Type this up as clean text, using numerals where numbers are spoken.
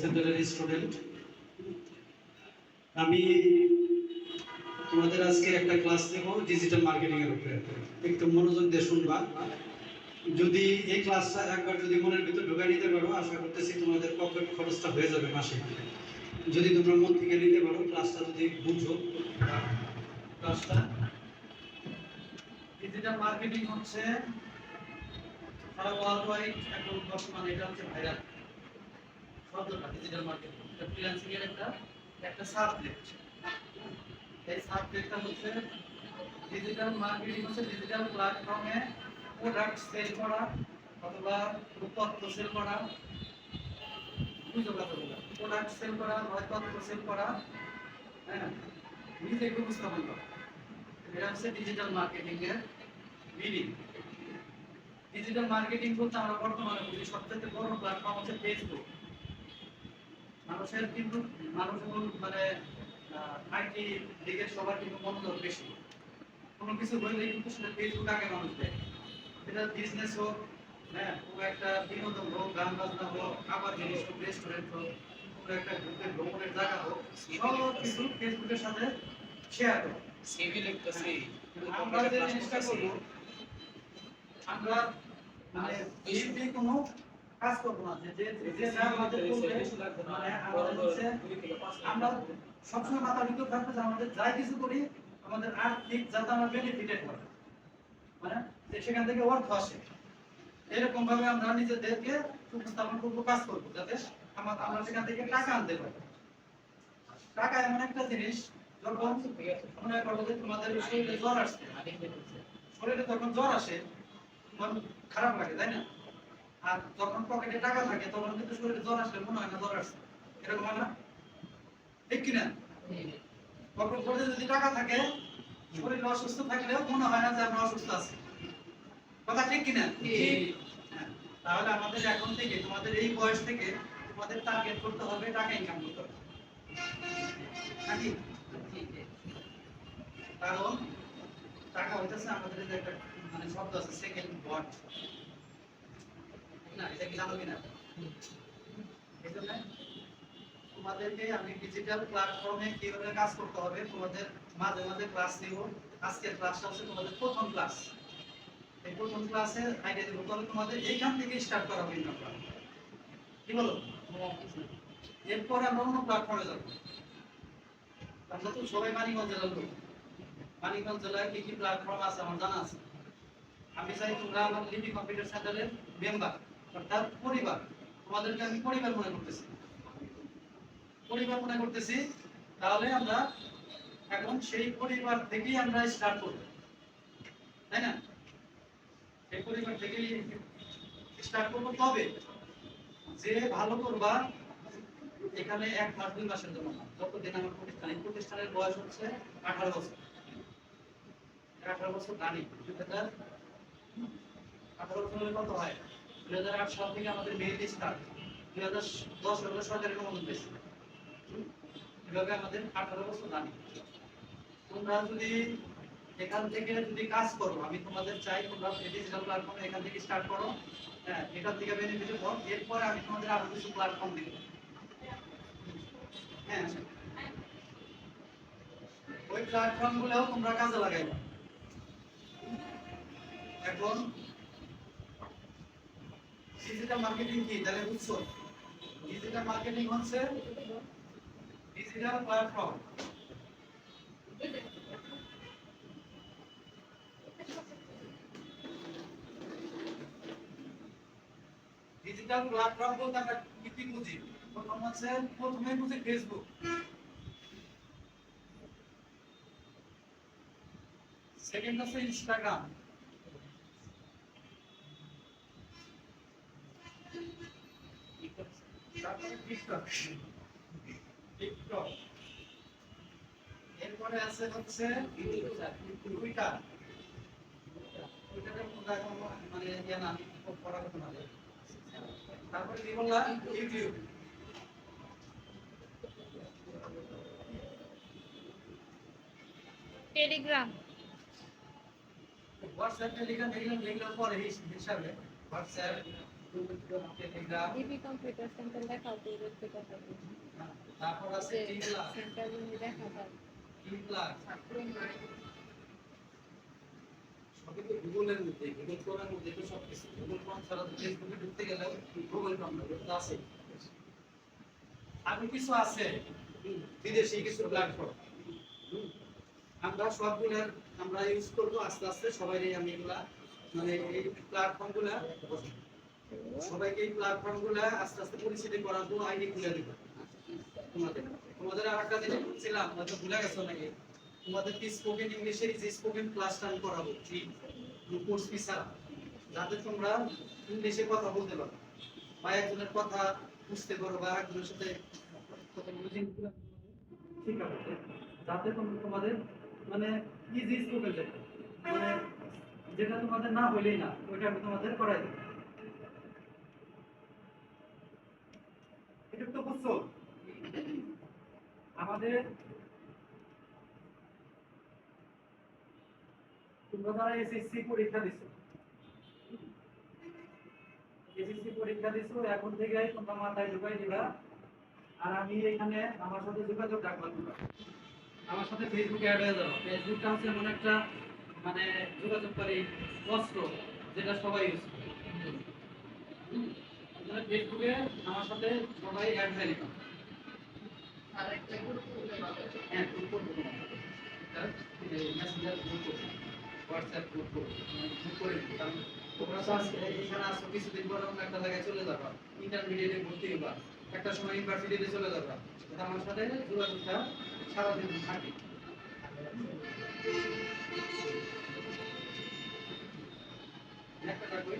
সেন্টারের স্টুডেন্ট। আমি তোমাদের আজকে একটা ক্লাস নেব ডিজিটাল মার্কেটিং এর উপরে। একটু মনোযোগ দিয়ে শুনবা। যদি এই ক্লাসটা একবার যদি মনের ভিতর ঢুকাই নিতে পারো, আশা করতেছি তোমাদের পকেট খরচটা হয়ে যাবে মাসে। যদি তোমরা মন থেকে নিতে পারো, ক্লাসটা যদি বুঝো, ক্লাসটা ডিজিটাল মার্কেটিং হচ্ছে সারা ওয়ার্ল্ড ওয়াইড এখন বর্তমানে এটা হচ্ছে ভাইরাল শব্দটা। ডিজিটাল মার্কেটিং এটা ফ্রিল্যান্সিং এর একটা সাবজেক্ট। এই সাবজেক্টটা হচ্ছে ডিজিটাল মার্কেটিং হচ্ছে ডিজিটাল প্ল্যাটফর্মে প্রোডাক্ট সেল করা অথবা তথ্য সেল করা, বুঝতে পারছো? প্রোডাক্ট সেল করা হয় তথ্য সেল করা, হ্যাঁ, নিজেকে উপস্থাপন করা। এটা হচ্ছে ডিজিটাল মার্কেটিং এর মিনিং। ডিজিটাল মার্কেটিং বলতে আমরা বর্তমানে বুঝি সবচেয়ে বড় প্ল্যাটফর্ম হচ্ছে ফেসবুক। মানুষের কিন্তু মানুষ মানে আইটি দিকে সবার কিন্তু মনোযোগ বেশি। কোনো কিছু বললেই কিন্তু সেটা ফেসবুক আগে মানুষ দেয়। এটা বিজনেস হোক, হ্যাঁ, কোনো একটা বিনোদন হোক, গান বাজনা হোক, খাবার জিনিস হোক, রেস্টুরেন্ট হোক, কোনো একটা গ্রুপের ভ্রমণের জায়গা হোক, সব কিছু ফেসবুকের সাথে শেয়ার করো। সিভি লিখতেছি। আমরা যে জিনিসটা করবো, আমরা মানে ফেসবুকে কোনো কাজ করবো না। যে আমাদের করলে মানে আমাদের হচ্ছে আমরা সবসময় মাথার ভিতর থাকবে যে আমাদের যাই কিছু করি আমাদের আর্থিক যাতে আমরা বেনিফিটেড হয়, মানে সেখান থেকে অর্থ আসে, এরকম ভাবে আমরা নিজেদেরকে উপস্থাপন করবো, কাজ করবো যাতে আমরা সেখান থেকে টাকা আনতে পারি। টাকা এমন একটা জিনিস, যখন মনে করো যে তোমাদের শরীরে জ্বর আসছে, শরীরে যখন জ্বর আসে মন খারাপ লাগে, তাই না? আর যখন পকেটে টাকা থাকে তখন কিন্তু শরীরে জ্বর আসলে মনে হয় না জ্বর আসছে, এরকম হয় না? ঠিক কিনা? পকেটে যদি টাকা থাকে, শরীরে অসুস্থ থাকলেও মনে হয় না যে আমরা অসুস্থ আছি। কথা ঠিক কিনা? তাহলে আমাদের এখন থেকে, তোমাদের এই বয়স থেকে তোমাদের টার্গেট করতে হবে টাকা ইনকাম করতে হবে, নাকি? কারণ টাকা হইতেছে আমাদের যে একটা মানে শব্দ আছে, সেকেন্ড গড। না, এটা কি জানো কিনা? এই জন্য তোমাদেরকে আমি ডিজিটাল প্ল্যাটফর্মে কিভাবে কাজ করতে হবে তোমাদের মাঝে মাঝে ক্লাস নিব। আজকের ক্লাসটা হচ্ছে তোমাদের প্রথম ক্লাস। এই প্রথম ক্লাসে আইডিয়া দেবো, তবে তোমাদের এইখান থেকে স্টার্ট করা হবে ইনকাম করা। কি বলো? এরপরে আমরা অন্য প্ল্যাটফর্মে যাবো। আমরা তো সবাই মানিকগঞ্জ জেলার লোক। মানিকগঞ্জ জেলায় কি কি প্ল্যাটফর্ম আছে আমার জানা আছে। আমি চাই তোমরা আমার লিপি কম্পিউটার সেন্টারের মেম্বার, অর্থাৎ পরিবার। তোমাদেরকে আমি পরিবার মনে করতেছি, পরিবার মনে করতেছি। তাহলে আমরা এখন সেই পরিবার থেকেই আমরা স্টার্ট করব, তাই না? সেই পরিবার থেকেই স্টার্ট করব। তবে যে ভালো করবা এখানে 1 মাস 2 মাসের জন্য না, যতদিন আমার প্রতিষ্ঠানের বয়স হচ্ছে 18 বছর। 18 বছর রানি 2018 বছর হলে কত হয়? 2008 সাল থেকে আমাদের মেহেদি স্টার্ট, 2010 সালে সরকারি অনুমোদন পেয়েছে। এভাবে আমাদের 18 বছর রানি। তোমরা যদি এখান থেকে যদি কাজ করো, আমি তোমাদের চাই তোমরা ডিজিটাল প্ল্যাটফর্মে এখান থেকে স্টার্ট করো, হ্যাঁ, এখান থেকে বেনিফিট পাও। এরপরে আমি তোমাদের আরো কিছু প্ল্যাটফর্ম দিব, হ্যাঁ, ওই প্ল্যাটফর্ম গুলোও তোমরা কাজে লাগাইবা। এখন ডিজিটাল মার্কেটিং কি তাহলে বুঝছো? ডিজিটাল মার্কেটিং হচ্ছে ডিজিটাল প্ল্যাটফর্ম। ডিজিটাল প্ল্যাটফর্ম বলতে আমরা কি কি বুঝি? প্রথমে বুঝি ফেসবুক, সেকেন্ড হচ্ছে ইনস্টাগ্রাম, তারপরে টিকটক, এরপরে আছে হচ্ছে টুইটার। টুইটারের মধ্যে এখন মানে ইয়ে না, আমি পড়া কথা না। তারপরে কি বললাম? ইউটিউব। টেলিগ্রাম, হোয়াটসঅ্যাপ, টেলিগ্রাম, এগুলো পরে হিসাবে WhatsApp, Telegram, DB computer centre লেখা তো দেখতে কথা তারপর আছে টি প্লাস, সেন্টার গুলো দেখা যায় টি প্লাস ছাত্র সবই তো গুগলের মধ্যে, গুগল ক্রোমের মধ্যে তো সব কিছু। গুগল ক্রোম ছাড়া তো ফেসবুকে ঢুকতে গেলে গুগল ক্রোম তো আছে। আরো কিছু আছে বিদেশি কিছু প্ল্যাটফর্ম, আমরা সবগুলা আমরা ইউজ করবো আস্তে আস্তে। সবাই আমি এগুলা মানে এই প্ল্যাটফর্ম গুলা সবাইকে এই প্ল্যাটফর্ম গুলা আস্তে আস্তে পরিচিতি করাবো, আইডি খুলে দিব তোমাদের। তোমাদের আর একটা জিনিস বলছিলাম, হয়তো ভুলে গেছো নাকি, তোমাদের কি স্পোকেন ইংলিশের যে স্পোকেন ক্লাসটা আমি করাবো ফ্রি কোর্স ফি ছাড়া, যাতে তোমরা ইংলিশে কথা বলতে পারো বা একজনের কথা বুঝতে পারো বা একজনের সাথে কথা বুঝে ঠিক আছে, যাতে তোমরা তোমাদের মানে ইজি স্পোকেন যেটা মানে যেটা তোমাদের না হইলেই না, ওইটা আমি তোমাদের করাই দেবো। এটা তো বুঝছো আমাদের, তোমরা যারা এসএসসি পরীক্ষা দিছো, এসএসসি পরীক্ষা দিছো এখন থেকে তোমরা মাথায় ঢুকাই দিবা। আর আমি এখানে আমার সাথে যোগাযোগ রাখবা তোমরা, আমার সাথে ফেসবুকে অ্যাড হয়ে যাবো। ফেসবুকটা হচ্ছে এমন একটা মানে যোগাযোগকারী অস্ত্র যেটা সবাই ইউজ করে। ফেসবুকে আমার সাথে সবাই অ্যাড হয়ে নিবা। আরেকটা গ্রুপ খুলে পাবে, হ্যাঁ গ্রুপ করবো, মেসেঞ্জার গ্রুপ করবো, হোয়াটসঅ্যাপ গ্রুপ করবো, গ্রুপ করে দিবো। কারণ তোমরা তো আজকে এখানে আসো, কিছুদিন পরে অন্য একটা জায়গায় চলে যাবা, ইন্টারমিডিয়েটে ভর্তি হবা, একটা সময় ইউনিভার্সিটিতে চলে যাবা, আমার সাথে যোগাযোগটা সারাদিন থাকে। একটা থাকবে